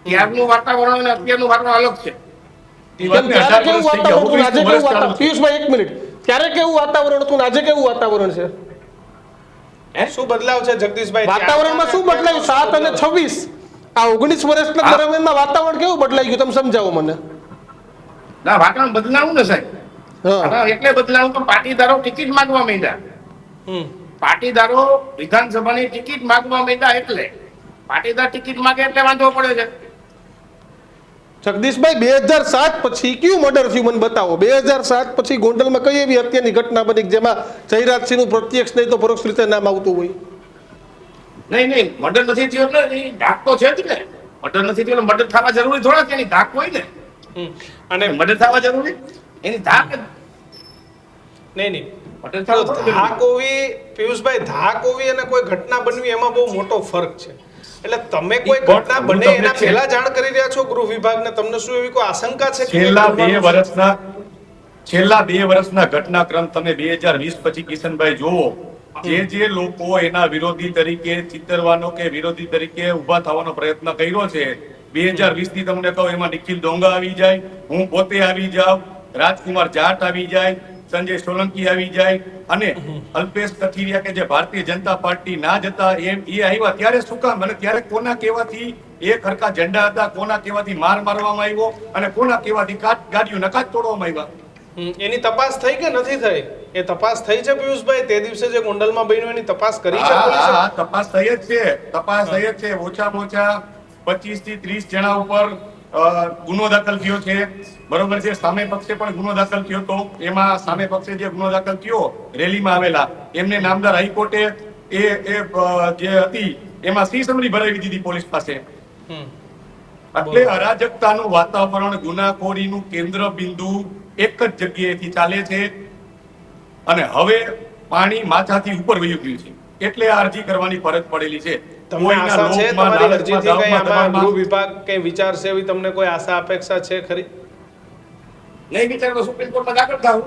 ત્યારનું વાતાવરણ અને અત્યારનું વાતાવરણ અલગ છે. ત્યારે કેવું વાતાવરણ હતું, આજે કેવું વાતાવરણ? પિયુષભાઈ એક મિનિટ, ત્યારે કેવું વાતાવરણ હતું, આજે કેવું વાતાવરણ છે? શું બદલાવ છે જગદીશભાઈ? વાતાવરણમાં શું બદલાયું? 7 અને 26 આ 19 વર્ષના દરમિયાનમાં વાતાવરણ કેવું બદલાઈ ગયું, તમે સમજાવો મને. ના, વાતાવરણ બદલાવું ને સાહેબ. વાતાવરણ એટલે બદલાવું તો પાટીદારો ટિકિટ માંગવા માંડ્યા. પાટીદારો વિધાનસભાની ટિકિટ માંગવા માંડ્યા, એટલે પાટીદાર ટિકિટ માંગે એટલે વાંધો પડે છે. જગદીશભાઈ 2007 પછી કયું મર્ડર થયું મને બતાવો. 2007 પછી ગોંડલમાં કઈ એવી હત્યાની ઘટના બની જેમાં જયરાજસિંહનું પ્રત્યક્ષ નહીં તો પરોક્ષ રીતે નામ આવતું હોય? નહીં, મર્ડર નથી થયો એટલે એ ધાક તો છે જ ને. મર્ડર નથી થયો એટલે મર્ડર થવા જરૂરી થોડા કે એની ધાક હોય ને. અને મર્ડર થવા જરૂરી એની ધાક નહીં મર્ડર થવા ધાક હોવી, પિયુષભાઈ, ધાક હોવી અને કોઈ ઘટના બનવી એમાં બહુ મોટો ફરક છે. એટલે તમે કોઈ ઘટના બને એના પહેલા જાણ કરી રહ્યા છો ગૃહ વિભાગને? તમને શું એવી કોઈ આશંકા છે કે છેલ્લા 2 વર્ષના ઘટનાક્રમ તમે 2020 પછી કિશનભાઈ જોવો, જે લોકો એના વિરોધી તરીકે ચિતરવાનો કે વિરોધી તરીકે ઉભા થવાનો પ્રયત્ન કર્યો છે, 2020 થી તમને કહું એમાં નિખિલ ડોંગા આવી જાય, હું પોતે આવી જાઉં, રાજકુમાર જાટ આવી જાય, સંજય સોલંકી આવી જાય, અને અલ્પેશ કથિરિયા કે જે ભારતીય જનતા પાર્ટી ના જતા એ આવ્યા. ત્યારે શું કામ? અને ત્યારે કોના કહેવાથી એ ખરખા ઝંડા હતા, કોના કહેવાથી માર મારવામાં આવ્યો અને કોના કહેવાથી ગાડીઓના કાચ તોડવામાં આવ્યા? એની તપાસ થઈ કે નથી થઈ? એ તપાસ થઈ છે પિયુષભાઈ? તે દિવસે જે ગોંડલમાં બન્યું એની તપાસ કરી છે પોલીસે? હા, તપાસ થઈ જ છે. તપાસ થઈ જ છે. ઓછામાં ઓછા 25 થી 30 જણા ઉપર ગુનો દાખલ થયો છે. બરોબર છે. સામે પક્ષે પણ ગુનો દાખલ થયો હતો. એમાં સામે પક્ષે જે ગુનો દાખલ થયો રેલીમાં આવેલા એમને નામદાર હાઈકોર્ટે એ જે હતી એમાં સી સમરી ભરાવી દીધી પોલીસ પાસે. એટલે અરાજકતાનું વાતાવરણ, ગુનાખોરીનું કેન્દ્ર બિંદુ એક જ જગ્યાએથી ચાલે છે અને હવે પાણી માથાથી ઉપર વહી ગયું છે. એટલે આ અરજી કરવાની ફરજ પડેલી છે. તમને આશા છે તમારી અરજીથી કઈ આમાં ગૃહ વિભાગ કઈ વિચારશે એવી તમને કોઈ આશા અપેક્ષા છે ખરી? નહીં વિચાર તો સુપ્રીમ કોર્ટમાં દાખલ થાવ.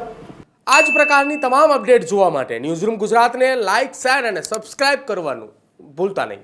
આ જ પ્રકારની તમામ અપડેટ જોવા માટે ન્યૂઝરૂમ ગુજરાતને લાઇક, શેર અને સબસ્ક્રાઇબ કરવાનું ભૂલતા નહીં.